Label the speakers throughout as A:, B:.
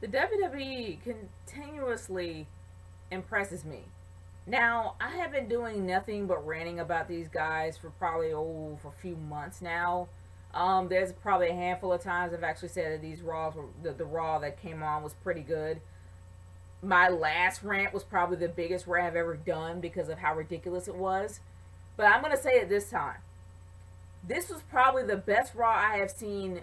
A: The WWE continuously impresses me. Now, I have been doing nothing but ranting about these guys for probably for a few months now. There's probably a handful of times I've actually said that these Raws were the Raw that came on was pretty good. My last rant was probably the biggest rant I've ever done because of how ridiculous it was. But I'm gonna say it this time. This was probably the best Raw I have seen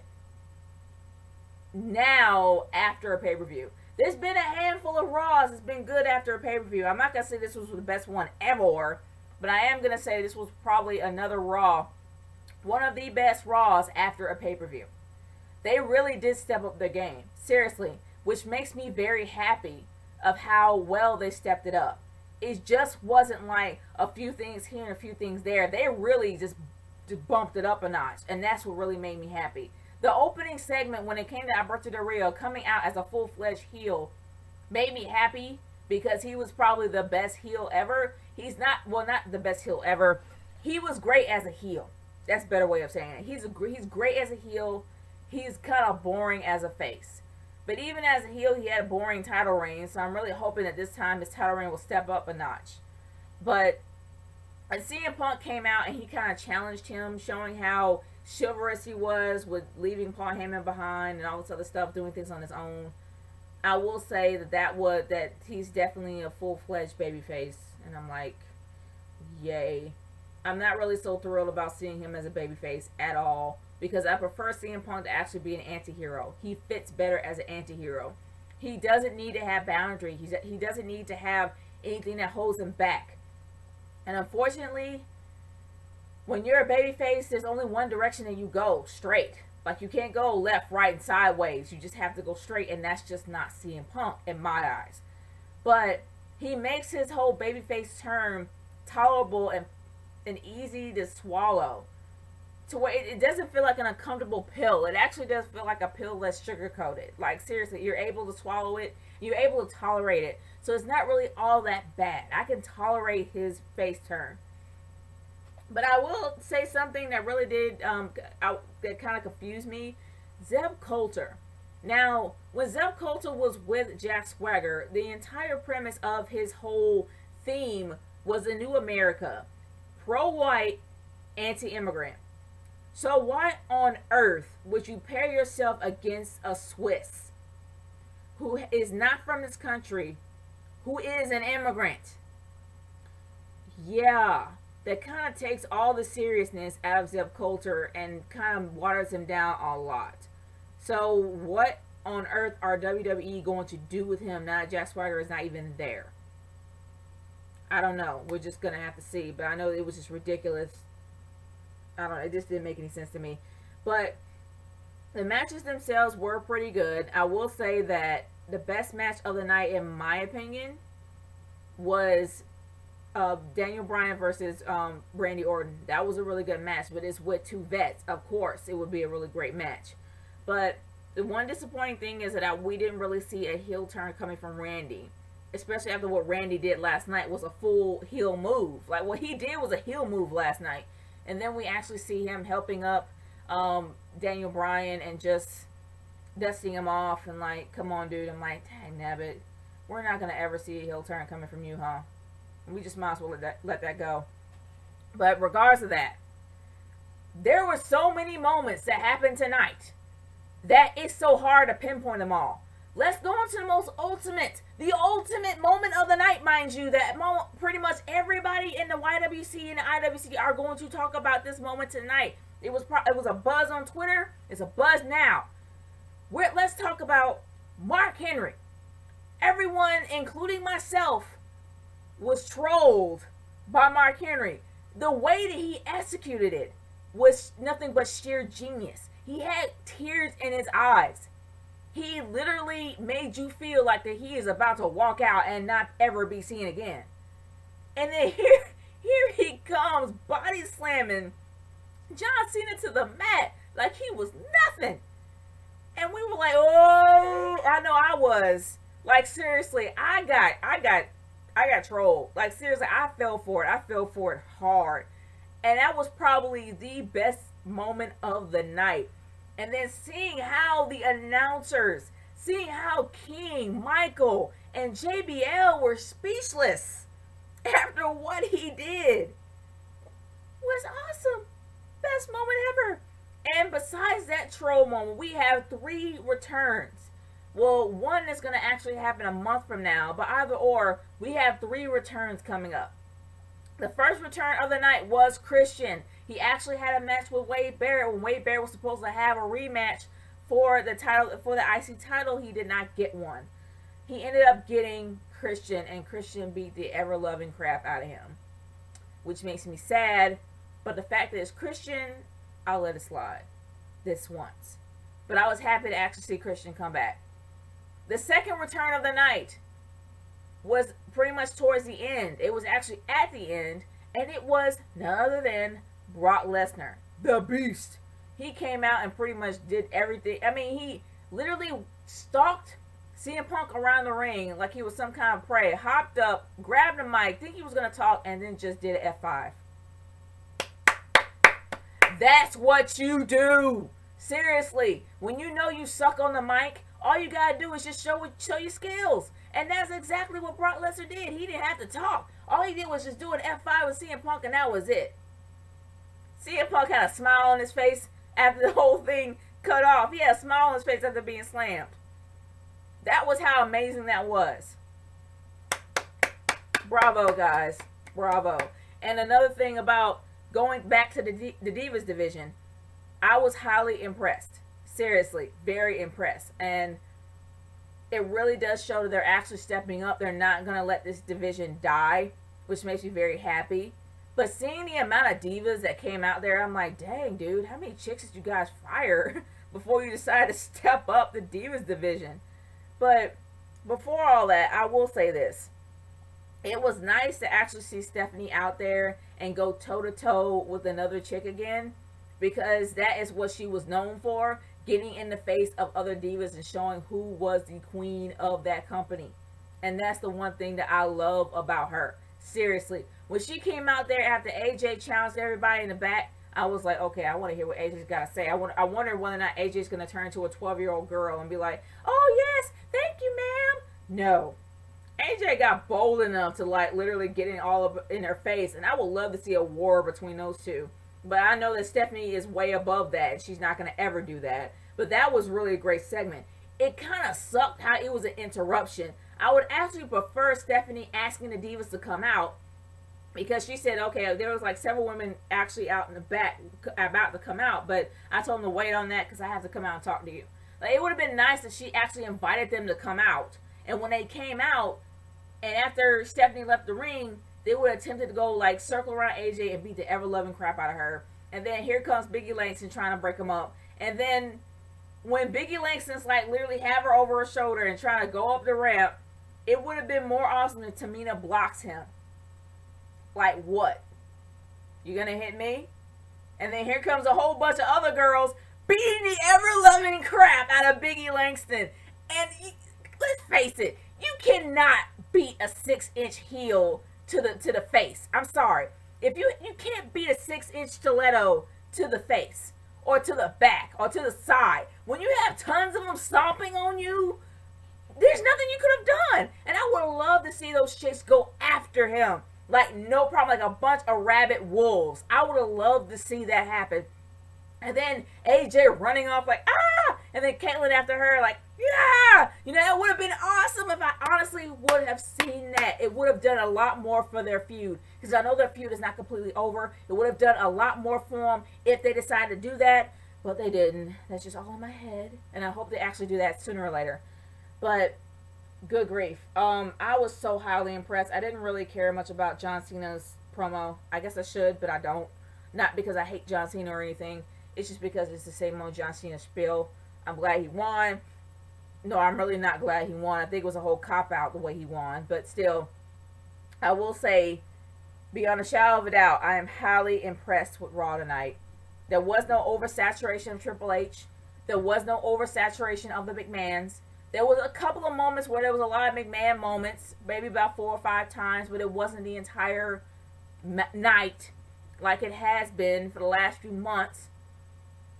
A: now after a pay-per-view. There's been a handful of Raws that's been good after a pay-per-view. I'm not going to say this was the best one ever, but I am going to say this was probably another Raw, one of the best Raws after a pay-per-view. They really did step up their game, seriously, which makes me very happy of how well they stepped it up. It just wasn't like a few things here and a few things there. They really just bumped it up a notch, and that's what really made me happy. The opening segment, when it came to Alberto Del Rio coming out as a full-fledged heel, made me happy because he was probably the best heel ever. He's not, well, not the best heel ever. He was great as a heel. That's a better way of saying it. He's great as a heel. He's kind of boring as a face. But even as a heel, he had a boring title reign, so I'm really hoping that this time his title reign will step up a notch. But CM Punk came out and he kind of challenged him, showing how chivalrous he was with leaving Paul Heyman behind and all this other stuff, doing things on his own. I will say that he's definitely a full-fledged babyface, and I'm like, yay. I'm not really so thrilled about seeing him as a babyface at all, because I prefer CM Punk to actually be an anti-hero. He fits better as an anti-hero. He doesn't need to have boundaries. He doesn't need to have anything that holds him back. And unfortunately, when you're a babyface, there's only one direction that you go, straight. Like, you can't go left, right, and sideways. You just have to go straight, and that's just not CM Punk in my eyes. But he makes his whole babyface turn tolerable and easy to swallow, to where it doesn't feel like an uncomfortable pill. It actually does feel like a pill that's sugar-coated. Like, seriously, you're able to swallow it. You're able to tolerate it. So it's not really all that bad. I can tolerate his face turn. But I will say something that really did, that kind of confused me. Zeb Coulter. Now, when Zeb Coulter was with Jack Swagger, the entire premise of his whole theme was a new America. Pro-white, anti-immigrant. So why on earth would you pair yourself against a Swiss who is not from this country, who is an immigrant? Yeah, that kind of takes all the seriousness out of Zeb Coulter and kind of waters him down a lot. So what on earth are WWE going to do with him now that Jack Swagger is not even there? I don't know. We're just going to have to see. But I know it was just ridiculous. I don't know. It just didn't make any sense to me. But the matches themselves were pretty good. I will say that the best match of the night, in my opinion, was Daniel Bryan versus Randy Orton. That was a really good match. But it's with two vets. Of course, it would be a really great match. But the one disappointing thing is that we didn't really see a heel turn coming from Randy. Especially after what Randy did last night was a full heel move. Like, what he did was a heel move last night. And then we actually see him helping up Daniel Bryan and just dusting him off. And like, come on, dude. I'm like, dang, nabbit. We're not going to ever see a heel turn coming from you, huh? We just might as well let that go. But regardless of that, there were so many moments that happened tonight that it's so hard to pinpoint them all. Let's go on to the ultimate moment of the night, mind you. That moment, pretty much everybody in the YWC and the IWC are going to talk about this moment tonight. It was a buzz on Twitter. It's a buzz now. Let's talk about Mark Henry. Everyone, including myself, was trolled by Mark Henry. The way that he executed it was nothing but sheer genius. He had tears in his eyes. He literally made you feel like that he is about to walk out and not ever be seen again. And then here he comes, body slamming John Cena to the mat like he was nothing. And we were like, oh, I know I was. Like, seriously, I got trolled. Like, seriously, I fell for it. I fell for it hard. And that was probably the best moment of the night. And then seeing how the announcers seeing how King, Michael, and JBL were speechless after what he did was awesome. Best moment ever. And besides that troll moment, we have 3 returns. Well, one is going to actually happen a month from now, but either or, we have 3 returns coming up. The first return of the night was Christian. He actually had a match with Wade Barrett when Wade Barrett was supposed to have a rematch for the title, for the IC title. He did not get one. He ended up getting Christian, and Christian beat the ever-loving crap out of him, which makes me sad. But the fact that it's Christian, I'll let it slide this once. But I was happy to actually see Christian come back. The second return of the night was pretty much towards the end. It was actually at the end, and it was none other than Brock Lesnar, the Beast. He came out and pretty much did everything. I mean, he literally stalked CM Punk around the ring like he was some kind of prey. Hopped up, grabbed the mic, think he was going to talk, and then just did an F5. That's what you do. Seriously, when you know you suck on the mic, all you gotta do is just show your skills. And that's exactly what Brock Lesnar did. He didn't have to talk. All he did was just do an F5 with CM Punk, and that was it. CM Punk had a smile on his face after the whole thing cut off. He had a smile on his face after being slammed. That was how amazing that was. Bravo, guys. Bravo. And another thing about going back to the Divas division, I was highly impressed. Seriously, very impressed. And it really does show that they're actually stepping up. They're not going to let this division die, which makes me very happy. But seeing the amount of divas that came out there, I'm like, dang, dude, how many chicks did you guys fire before you decided to step up the Divas division? But before all that, I will say this. It was nice to actually see Stephanie out there and go toe-to-toe with another chick again, because that is what she was known for, getting in the face of other divas and showing who was the queen of that company. And that's the one thing that I love about her. Seriously. When she came out there after AJ challenged everybody in the back, I was like, okay, I want to hear what AJ's got to say. I wonder whether or not AJ's going to turn into a 12-year-old girl and be like, oh, yes, thank you, ma'am. No. AJ got bold enough to, like, literally get in all of in her face. And I would love to see a war between those two. But I know that Stephanie is way above that, and she's not going to ever do that. But that was really a great segment. It kind of sucked how it was an interruption. I would actually prefer Stephanie asking the divas to come out, because she said, okay, there was like several women actually out in the back about to come out, but I told them to wait on that because I have to come out and talk to you. Like, it would have been nice if she actually invited them to come out. And when they came out, and after Stephanie left the ring, they would have attempted to go like circle around AJ and beat the ever-loving crap out of her. And then here comes Biggie Langston trying to break them up. And then when Biggie Langston's like literally have her over her shoulder and trying to go up the ramp, it would have been more awesome if Tamina blocks him. Like, what? You gonna hit me? And then here comes a whole bunch of other girls beating the ever-loving crap out of Biggie Langston. And let's face it, you cannot beat a 6-inch heel to the face. I'm sorry. If you can't beat a 6-inch stiletto to the face, or to the back, or to the side, when you have tons of them stomping on you, there's nothing you could have done. And I would love to see those chicks go after him. Like, no problem, like a bunch of rabid wolves. I would have loved to see that happen. And then AJ running off like, ah! And then Caitlyn after her like, yeah! You know, that would have been awesome if I honestly would have seen that. It would have done a lot more for their feud. Because I know their feud is not completely over. It would have done a lot more for them if they decided to do that. But they didn't. That's just all in my head. And I hope they actually do that sooner or later. But good grief. I was so highly impressed. I didn't really care much about John Cena's promo. I guess I should, but I don't. Not because I hate John Cena or anything. It's just because it's the same old John Cena spiel. I'm glad he won. No, I'm really not glad he won. I think it was a whole cop-out the way he won. But still, I will say, beyond a shadow of a doubt, I am highly impressed with Raw tonight. There was no oversaturation of Triple H. There was no oversaturation of the McMahons. There was a couple of moments where there was a lot of McMahon moments, maybe about 4 or 5 times, but it wasn't the entire night like it has been for the last few months.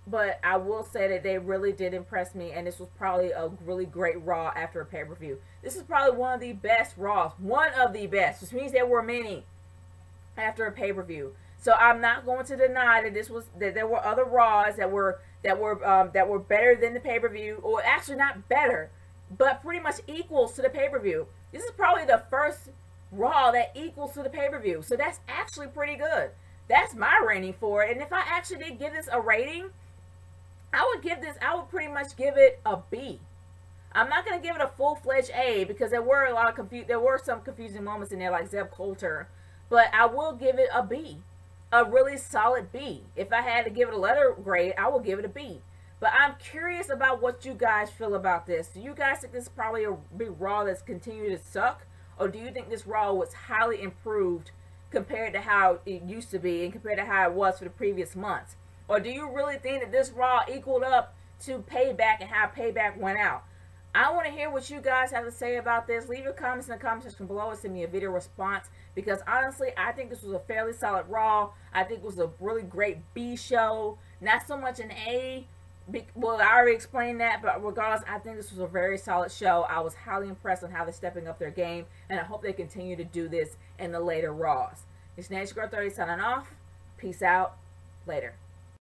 A: but I will say that they really did impress me, and this was probably a really great Raw after a pay-per-view. This is probably one of the best Raws. One of the best, which means there were many after a pay-per-view. So I'm not going to deny that there were other Raws that were better than the pay-per-view, or actually not better, but pretty much equals to the pay-per-view. This is probably the first Raw that equals to the pay-per-view. So that's actually pretty good. That's my rating for it. And if I actually did give this a rating, I would pretty much give it a B. I'm not going to give it a full-fledged A because there were some confusing moments in there, like Zeb Coulter, but I will give it a B. A really solid B. If I had to give it a letter grade, I would give it a B. But I'm curious about what you guys feel about this. Do you guys think this is probably a big Raw that's continued to suck? Or do you think this Raw was highly improved compared to how it used to be and compared to how it was for the previous months? Or do you really think that this Raw equaled up to Payback and how Payback went out? I want to hear what you guys have to say about this. Leave your comments in the comment section below and send me a video response. Because honestly, I think this was a fairly solid Raw. I think it was a really great B show. Not so much an A. Well, I already explained that, but regardless, I think this was a very solid show. I was highly impressed on how they're stepping up their game, and I hope they continue to do this in the later Raws. It's Nature Girl 30 signing off. Peace out. Later.